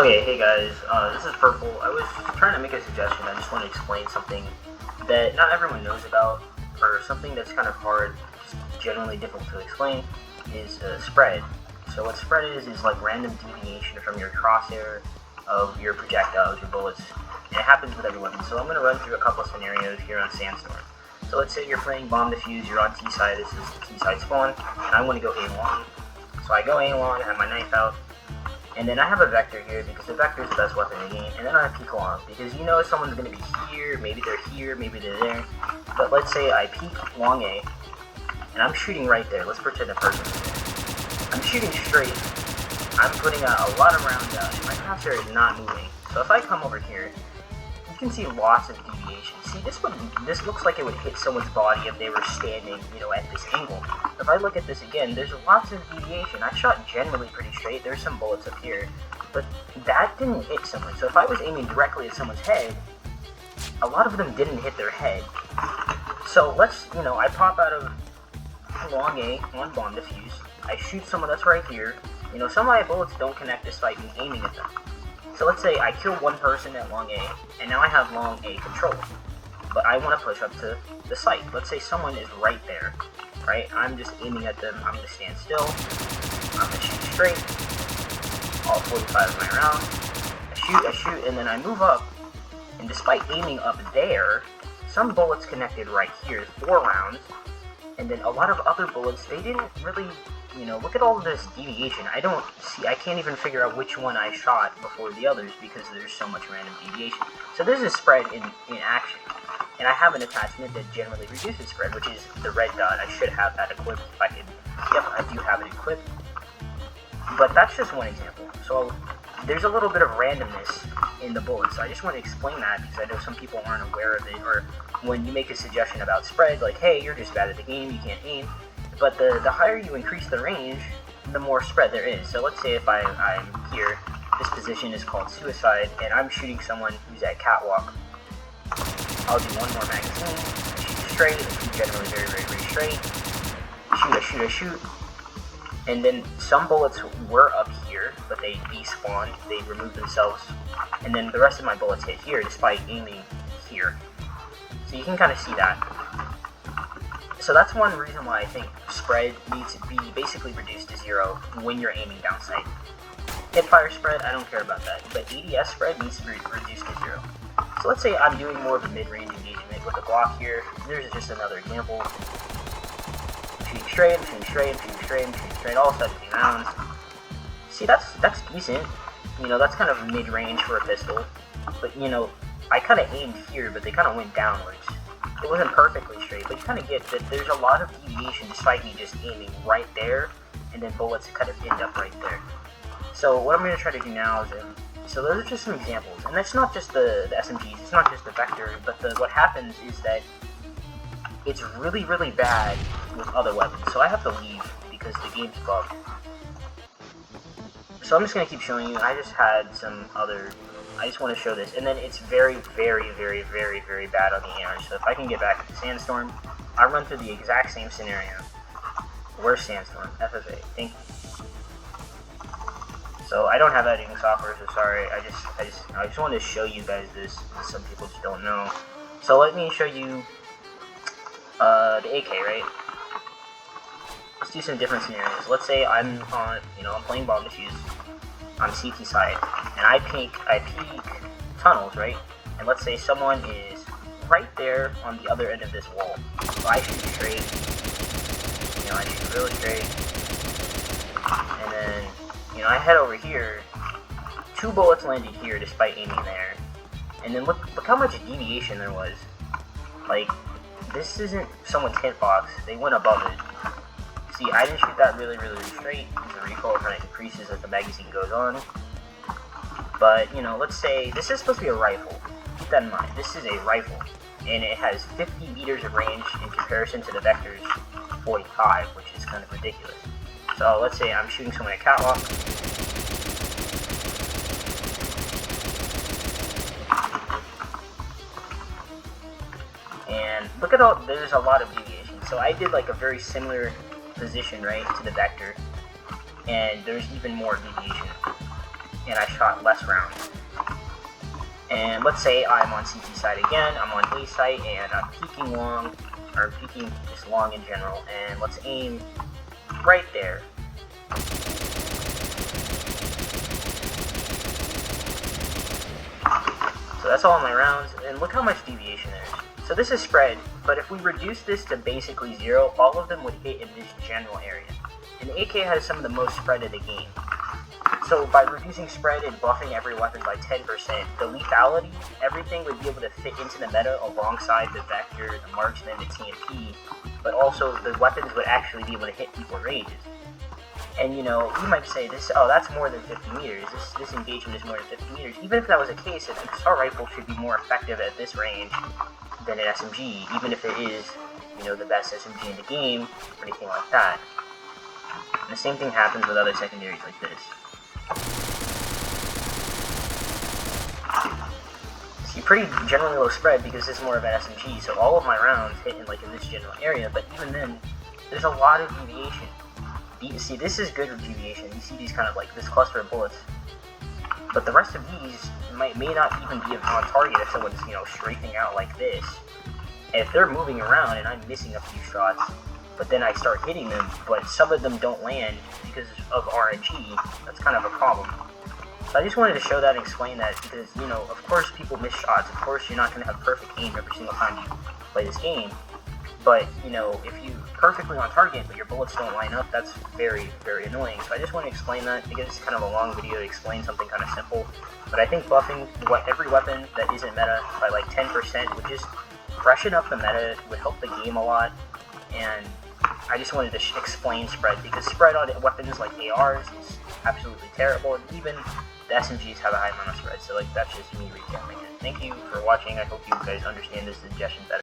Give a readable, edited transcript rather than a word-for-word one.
Okay, hey guys, this is Purple. I was trying to make a suggestion. I just want to explain something that not everyone knows about, or something that's kind of hard, just generally difficult to explain, is spread. So what spread is like random deviation from your crosshair of your projectiles, your bullets, and it happens with every weapon. So I'm going to run through a couple of scenarios here on Sandstorm. So let's say you're playing Bomb Defuse, you're on T side, this is the T side spawn, and I want to go A long. So I go A long, I have my knife out, and then I have a vector here because the vector is the best weapon in the game, and then I peek long because you know someone's going to be here, maybe they're there, but let's say I peek long A, and I'm shooting right there. Let's pretend a person is there. I'm shooting straight, I'm putting a lot of rounds out, and my crosshair is not moving. So if I come over here, you can see lots of deviation. See, this looks like it would hit someone's body if they were standing, at this angle. If I look at this again, there's lots of deviation. I shot generally pretty straight. There's some bullets up here, but that didn't hit someone. So if I was aiming directly at someone's head, a lot of them didn't hit their head. So let's, I pop out of long A on Bomb Defuse. I shoot someone that's right here. Some of my bullets don't connect despite me aiming at them. So let's say I kill one person at long A, and now I have long A control. But I want to push up to the site. Let's say someone is right there, right? I'm just aiming at them. I'm going to stand still. I'm going to shoot straight. All 45 of my round. I shoot, and then I move up. And despite aiming up there, some bullets connected right here, 4 rounds. And then a lot of other bullets, they didn't really, look at all of this deviation. I can't even figure out which one I shot before the others because there's so much random deviation. So this is spread in action. And I have an attachment that generally reduces spread, which is the red dot. I should have that equipped if I could. Yep, I do have it equipped. But that's just one example. So there's a little bit of randomness in the bullets. So I just want to explain that because I know some people aren't aware of it. Or when you make a suggestion about spread, like, hey, you're just bad at the game, you can't aim. But the higher you increase the range, the more spread there is. So let's say if I'm here, this position is called suicide, and I'm shooting someone who's at catwalk. I'll do one more magazine, shoot straight, shoot generally very, very, very straight, I shoot, and then some bullets were up here, but they despawned, they removed themselves, and then the rest of my bullets hit here despite aiming here. So you can kind of see that. So that's one reason why I think spread needs to be basically reduced to 0 when you're aiming down sight. Hipfire spread, I don't care about that, but ADS spread needs to be reduced to 0. So let's say I'm doing more of a mid-range engagement with a Glock here. There's just another example. I'm shooting straight, all 17 rounds. See, that's decent. That's kind of mid-range for a pistol. But, I kind of aimed here, but they kind of went downwards. It wasn't perfectly straight, but you kind of get that there's a lot of deviation despite me just aiming right there, and then bullets kind of end up right there. So what I'm going to try to do now is... So those are just some examples, and that's not just the SMGs, it's not just the vector, but what happens is that it's really, really bad with other weapons. So I have to leave because the game's bugged. So I'm just going to keep showing you. I just had some other, I just want to show this, and then it's very, very, very, very, very bad on the AR. So if I can get back to Sandstorm, I run through the exact same scenario. Where's Sandstorm? FFA, thank you. So I don't have editing software, so sorry. I just wanted to show you guys this. Some people just don't know. So let me show you the AK, right? Let's do some different scenarios. Let's say I'm on, I'm playing Bomb Defuse on CT side, and I peek tunnels, right? And let's say someone is right there on the other end of this wall. So I shoot straight. I shoot really straight, and then. I head over here, 2 bullets landed here despite aiming there, and then look how much deviation there was. Like, this isn't someone's hitbox, they went above it. See, I didn't shoot that really, really straight, the recoil kind of decreases as the magazine goes on. But, let's say, this is supposed to be a rifle. Keep that in mind, this is a rifle, and it has 50 meters of range in comparison to the vector's 45, which is kind of ridiculous. So let's say I'm shooting someone at catwalk. And look at all, there's a lot of deviation. So I did like a very similar position, right, to the vector. And there's even more deviation. and I shot less rounds. And let's say I'm on CT side again, I'm on A site, and I'm peeking long, or peeking just long in general, and let's aim right there. So that's all my rounds, and look how much deviation there is. So this is spread, but if we reduce this to basically 0, all of them would hit in this general area. And AK has some of the most spread in the game. So by reducing spread and buffing every weapon by 10%, the lethality, everything would be able to fit into the meta alongside the Vector, the Marksman, the TMP, but also the weapons would actually be able to hit people ranges. And you know, you might say this, oh, that's more than 50 meters, this engagement is more than 50 meters. Even if that was the case, an assault rifle should be more effective at this range than an SMG, even if it is, you know, the best SMG in the game, or anything like that. And the same thing happens with other secondaries like this. See, pretty generally low spread because this is more of an SMG, so all of my rounds hit in this general area, but even then, there's a lot of deviation. You see, this is good deviation. You see these kind of this cluster of bullets, but the rest of these may not even be on target if someone's, you know, strafing out like this. And if they're moving around and I'm missing a few shots, but then I start hitting them, but some of them don't land because of RNG, that's kind of a problem. So I just wanted to show that and explain that because, you know, of course people miss shots. Of course you're not going to have perfect aim every single time you play this game. But, you know, if you're perfectly on target but your bullets don't line up, that's very, very annoying. So I just want to explain that because it's kind of a long video to explain something kind of simple. But I think buffing every weapon that isn't meta by 10% would just freshen up the meta, would help the game a lot. And I just wanted to explain spread because spread on weapons like ARs is absolutely terrible, and even the SMGs have a high amount of spread. So that's just me recapping it. Thank you for watching. I hope you guys understand this suggestion better.